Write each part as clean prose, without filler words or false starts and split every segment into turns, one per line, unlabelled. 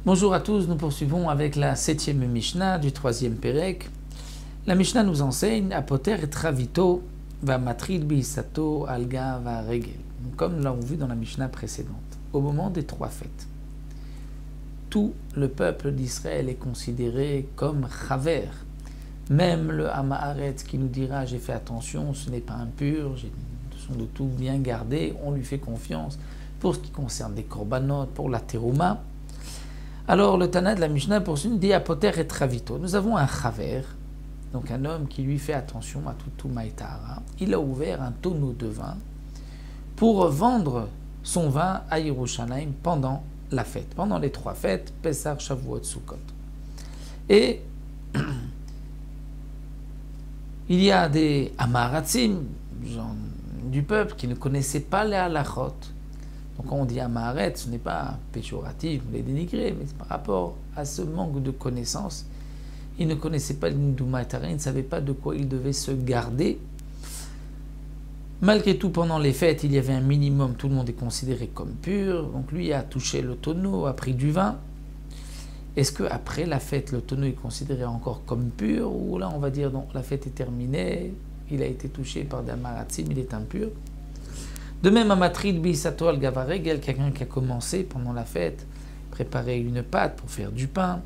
Bonjour à tous, nous poursuivons avec la 7e Mishnah du 3e Pérek. La Mishnah nous enseigne Apoter et Travito va matril bisato alga va regel. Comme nous l'avons vu dans la Mishnah précédente, au moment des 3 fêtes, tout le peuple d'Israël est considéré comme chaver. Même le Hamaharet qui nous dira j'ai fait attention, ce n'est pas impur, j'ai de tout bien gardé, on lui fait confiance pour ce qui concerne les korbanot, pour la terouma. Alors le Tana de la Mishnah poursuit, dit Apoter et Travito. Nous avons un chaver, donc un homme qui lui fait attention à tout maïtara. Il a ouvert un tonneau de vin pour vendre son vin à Yerushalayim pendant la fête, pendant les 3 fêtes, Pessah, Shavuot, Sukkot. Et il y a des Amaratzim, du peuple, qui ne connaissaient pas les halachot. Donc quand on dit Amaharet, ce n'est pas péjoratif, les dénigrer, mais c'est par rapport à ce manque de connaissances. Ils ne connaissaient pas l'Indumatara, ils ne savaient pas de quoi ils devaient se garder. Malgré tout, pendant les fêtes, il y avait un minimum, tout le monde est considéré comme pur. Donc lui a touché le tonneau, a pris du vin. Est-ce qu'après la fête, le tonneau est considéré encore comme pur? Ou là, on va dire, non, la fête est terminée, il a été touché par des amaratzim, il est impur. De même, à Matrid Bisato al Gavaregel, quelqu'un qui a commencé pendant la fête, préparer une pâte pour faire du pain.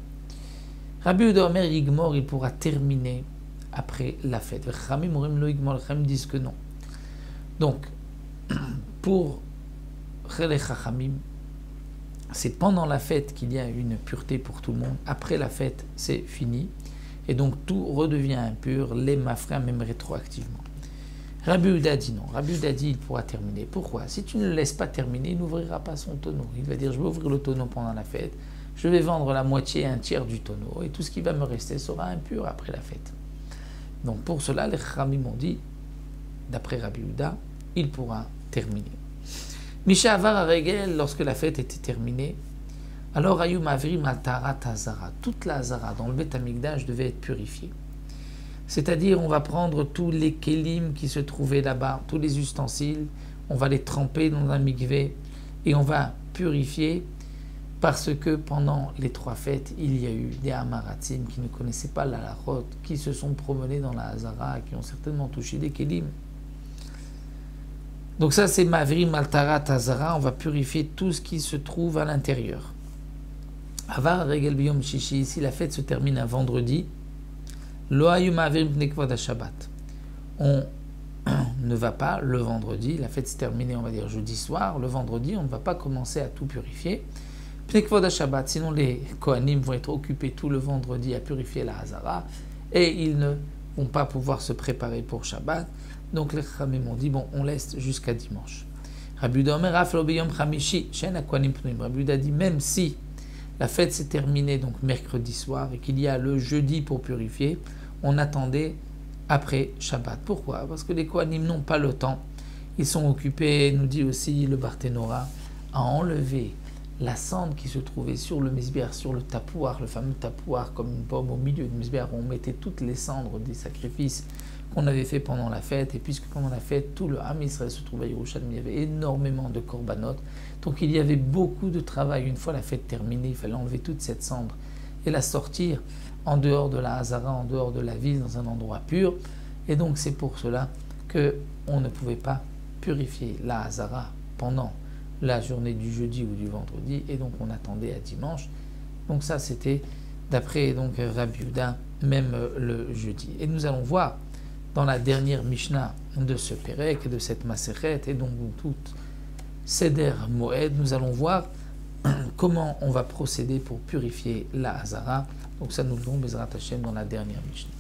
Rabbi Yehuda Omer Yigmor, il pourra terminer après la fête. Chachamim Orim lo Yigmor, Chachamim disent que non. Donc, pour les Chachamim, c'est pendant la fête qu'il y a une pureté pour tout le monde. Après la fête, c'est fini. Et donc, tout redevient impur, les mafra, même rétroactivement. Rabbi Yehuda dit non. Rabbi Yehuda dit il pourra terminer. Pourquoi? Si tu ne le laisses pas terminer, il n'ouvrira pas son tonneau. Il va dire je vais ouvrir le tonneau pendant la fête, je vais vendre la moitié, un tiers du tonneau, et tout ce qui va me rester sera impur après la fête. Donc pour cela, les Chachamim ont dit, d'après Rabbi Yehuda, il pourra terminer. Misha Avar Aregel, lorsque la fête était terminée, alors Ayum Avrim Altarat Hazara, toute la Hazara dans le Beth Amikdash devait être purifiée. C'est-à-dire, on va prendre tous les kélim qui se trouvaient là-bas, tous les ustensiles, on va les tremper dans un mikvé et on va purifier parce que pendant les 3 fêtes, il y a eu des amaratzim qui ne connaissaient pas la halachot, qui se sont promenés dans la Hazara, qui ont certainement touché des kélim. Donc ça, c'est Mavrim Altarat Hazara, on va purifier tout ce qui se trouve à l'intérieur. Avar Regel Biyom Shishi, si la fête se termine un vendredi, on ne va pas le vendredi, la fête s'est terminée, on va dire jeudi soir, le vendredi, on ne va pas commencer à tout purifier. Sinon les Kohanim vont être occupés tout le vendredi à purifier la Hazara et ils ne vont pas pouvoir se préparer pour Shabbat. Donc les Chachamim ont dit, bon, on laisse jusqu'à dimanche. Rabbi Yehuda dit, même si la fête s'est terminée donc mercredi soir et qu'il y a le jeudi pour purifier, on attendait après Shabbat. Pourquoi? Parce que les Kohanim n'ont pas le temps. Ils sont occupés, nous dit aussi le Barthénora, à enlever la cendre qui se trouvait sur le misbéar, sur le tapouar, le fameux tapouar comme une pomme au milieu du misbéar où on mettait toutes les cendres des sacrifices qu'on avait fait pendant la fête. Et puisque pendant la fête, tout le Ham Israël se trouvait à Yerushalayim, il y avait énormément de korbanot. Donc il y avait beaucoup de travail. Une fois la fête terminée, il fallait enlever toute cette cendre et la sortir en dehors de la Hazara, en dehors de la ville, dans un endroit pur. Et donc c'est pour cela qu'on ne pouvait pas purifier la Hazara pendant la journée du jeudi ou du vendredi, et donc on attendait à dimanche. Donc ça c'était d'après donc Rabbi Yehuda, même le jeudi. Et nous allons voir dans la dernière Mishnah de ce Pérek, de cette Masechet, et donc toute Seder Moed, nous allons voir comment on va procéder pour purifier la Hazara. Donc ça nous le verrons Bezrat Hashem dans la dernière Mishnah.